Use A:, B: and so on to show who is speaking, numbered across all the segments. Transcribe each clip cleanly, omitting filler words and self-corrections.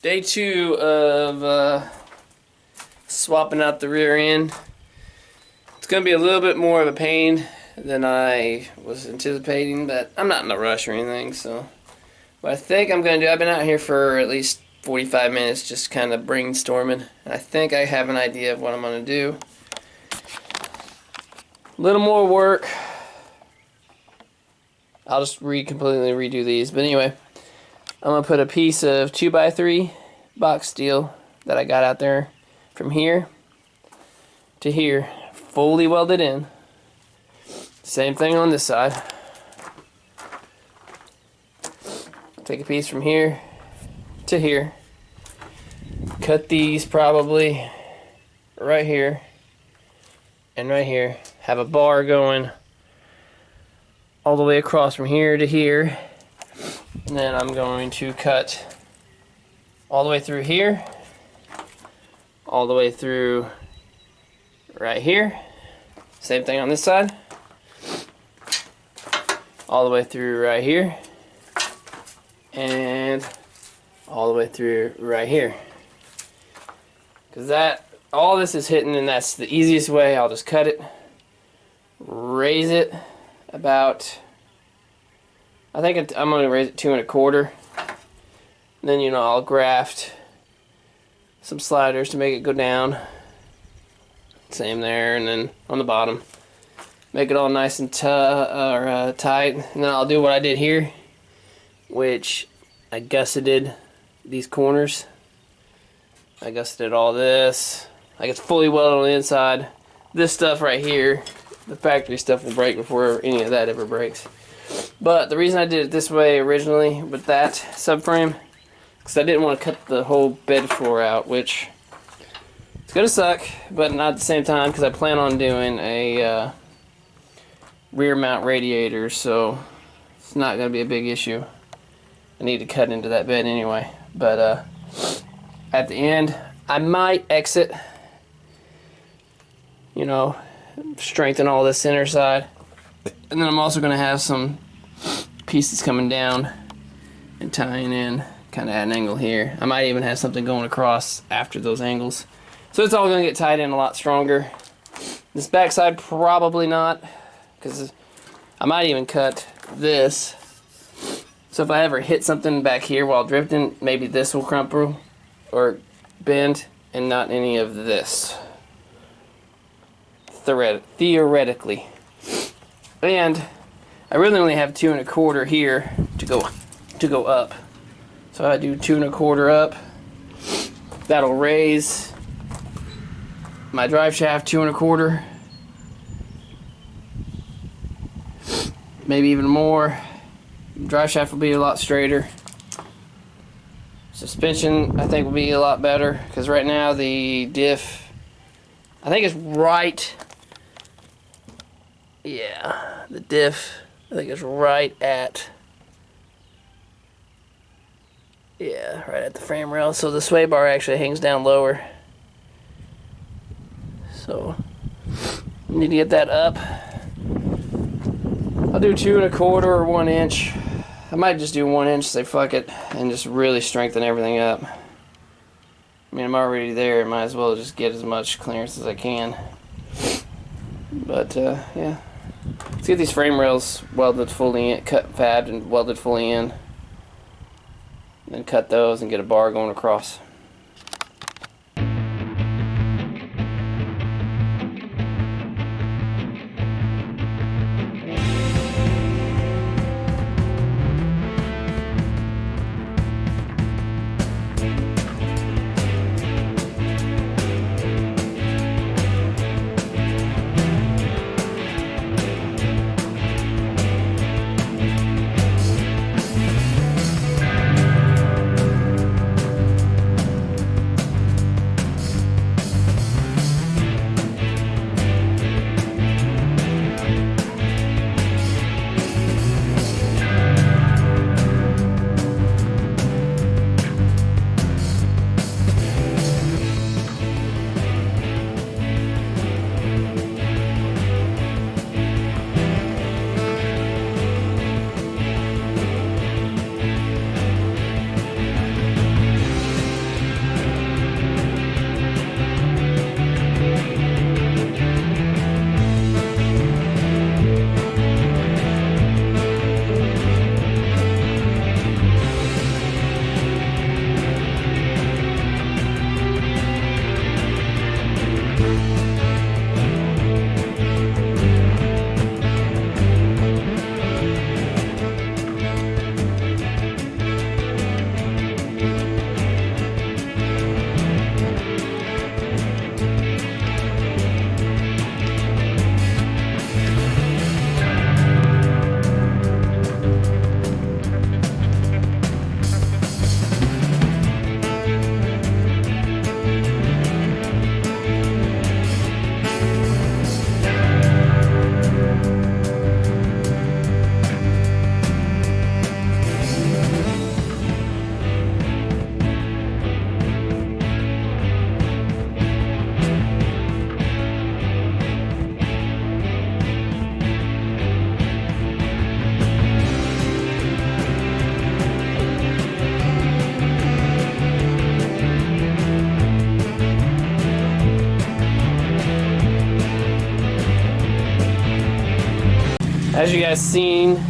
A: Day 2 of swapping out the rear end. It's going to be a little bit more of a pain than I was anticipating, but I'm not in a rush or anything. So what I think I'm going to do, I've been out here for at least 45 minutes just kind of brainstorming, and I think I have an idea of what I'm going to do. A little more work. I'll just completely redo these, but anyway, I'm going to put a piece of 2x3 box steel that I got out there from here to here, fully welded in. Same thing on this side. Take a piece from here to here. Cut these probably right here and right here. Have a bar going all the way across from here to here. And then I'm going to cut all the way through here, all the way through right here. Same thing on this side. All the way through right here. And all the way through right here. Because all this is hitting, and that's the easiest way. I'll just cut it, raise it about, I think I'm going to raise it 2 1/4. And then, I'll graft some sliders to make it go down. Same there, and then on the bottom, make it all nice and tight. And then I'll do what I did here, which I gusseted these corners. I gusseted all this. Like, it's fully welded on the inside. This stuff right here, the factory stuff, will break before any of that ever breaks. But the reason I did it this way originally with that subframe, because I didn't want to cut the whole bed floor out, which it's going to suck, but not at the same time, because I plan on doing a rear mount radiator, so it's not going to be a big issue. I need to cut into that bed anyway. But at the end, I might exit, strengthen all this inner side. And then I'm also going to have some pieces coming down and tying in, kind of at an angle here. I might even have something going across after those angles. So it's all going to get tied in a lot stronger. This backside, probably not, because I might even cut this. So if I ever hit something back here while drifting, maybe this will crumple or bend and not any of this. Theoretically. And I really only have 2 1/4 here to go up. So I do 2 1/4 up. That'll raise my drive shaft 2 1/4. Maybe even more. Drive shaft will be a lot straighter. Suspension, I think, will be a lot better, because right now the diff, I think it's right. Yeah, the diff, I think it's right at, right at the frame rail. So the sway bar actually hangs down lower. So I need to get that up. I'll do 2 1/4 or 1 inch. I might just do 1 inch, say fuck it, and just really strengthen everything up. I mean, I'm already there, might as well just get as much clearance as I can. But yeah, let's get these frame rails welded fully in, fabbed and welded fully in. Then cut those and get a bar going across. as you guys seen,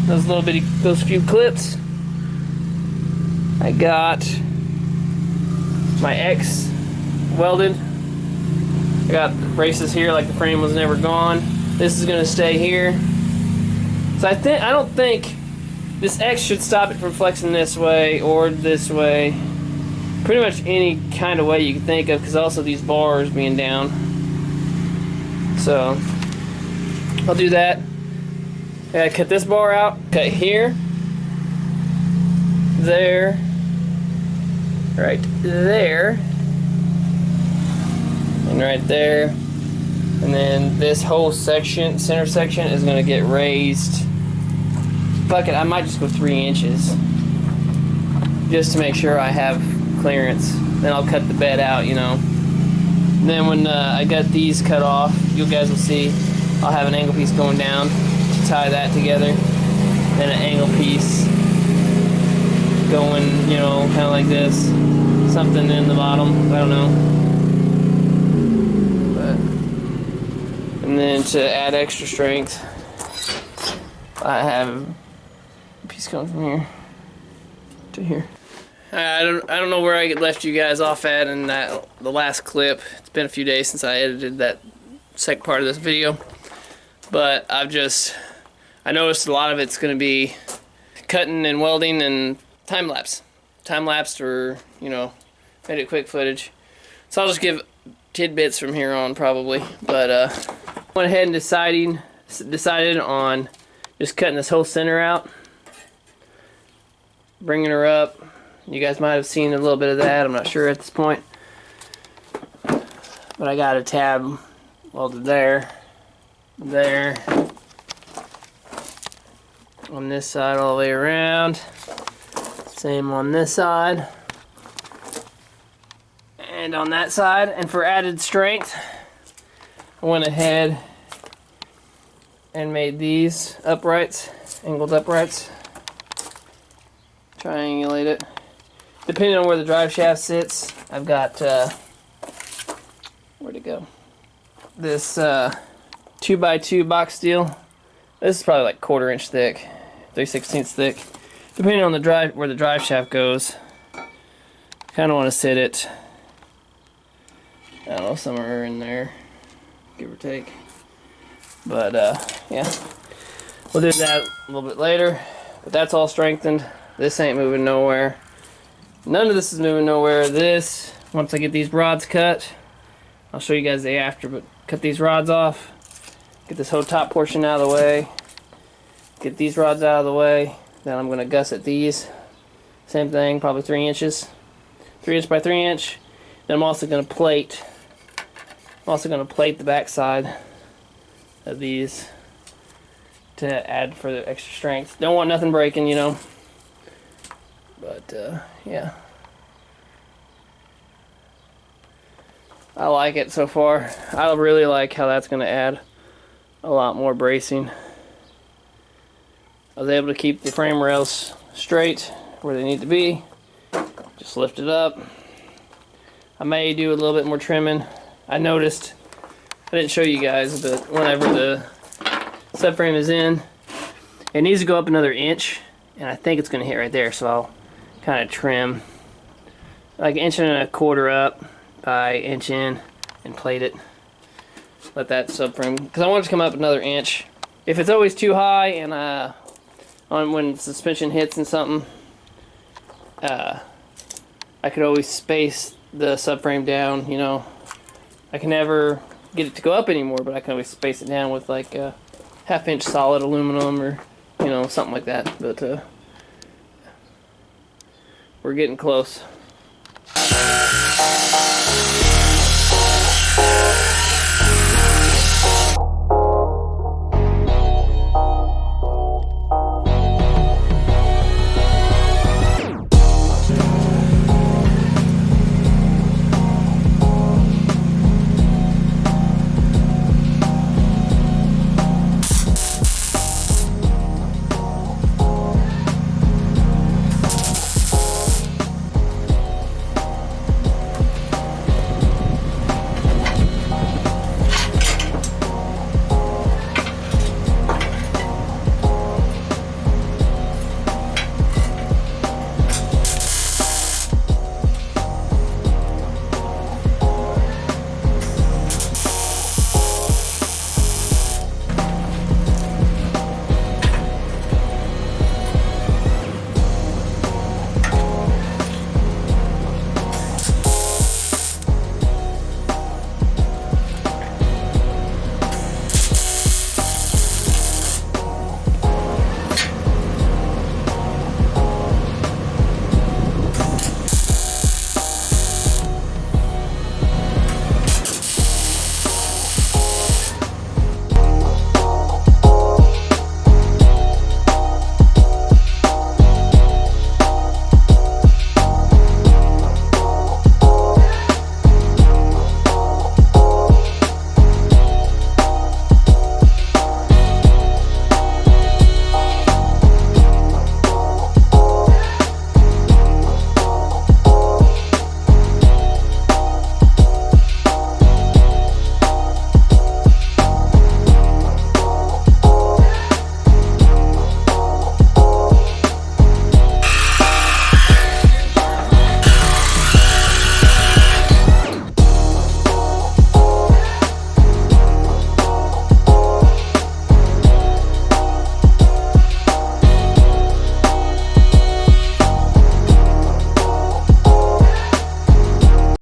A: those few clips, I got my X welded. I got the braces here like the frame was never gone. This is gonna stay here. So I don't think this X should stop it from flexing this way or this way. Pretty much any kind of way you can think of, because also these bars being down. So I'll do that. I cut this bar out, cut here, there, right there, and right there. And then this whole section, center section, is going to get raised. Fuck it, I might just go 3 inches just to make sure I have clearance. Then I'll cut the bed out, you know. And then when I got these cut off, you guys will see I'll have an angle piece going down to tie that together. Then an angle piece going, you know, kind of like this. Something in the bottom, I don't know. And then to add extra strength, I have a piece coming from here to here. I don't know where I left you guys off at in the last clip. It's been a few days since I edited that second part of this video, but I noticed a lot of it's going to be cutting and welding and time lapsed, or you know, edit quick footage. So I'll just give tidbits from here on probably, but went ahead and decided on just cutting this whole center out, bringing her up. You guys might have seen a little bit of that, I'm not sure at this point, but I got a tab welded there, on this side all the way around, same on this side and on that side. And for added strength, I went ahead and made these uprights, angled uprights, triangulate it. Depending on where the drive shaft sits, I've got, where'd it go? This 2x2 box steel. This is probably like 1/4 inch thick, 3/16 thick. Depending on where the drive shaft goes, kind of want to sit it, I don't know, somewhere in there, give or take. But yeah, we'll do that a little bit later. But that's all strengthened. This ain't moving nowhere. None of this is moving nowhere. This, once I get these rods cut, I'll show you guys the after, but cut these rods off, get this whole top portion out of the way, get these rods out of the way, then I'm going to gusset these. Same thing, probably 3 inches. 3 inch by 3 inch. Then I'm also going to plate the back side of these to add for the extra strength. Don't want nothing breaking, you know. But yeah, I like it so far. I really like how that's going to add a lot more bracing. I was able to keep the frame rails straight where they need to be. Just lift it up. I may do a little bit more trimming. I noticed, I didn't show you guys, but whenever the subframe is in, it needs to go up another inch, and I think it's going to hit right there, so I'll kind of trim like 1.25 inches up by 1 inch in and plate it. Let that subframe, because I want it to come up another inch. If it's always too high and when suspension hits and something, I could always space the subframe down, you know. I can never get it to go up anymore, but I can always space it down with like a 1/2 inch solid aluminum, or you know, something like that. But we're getting close.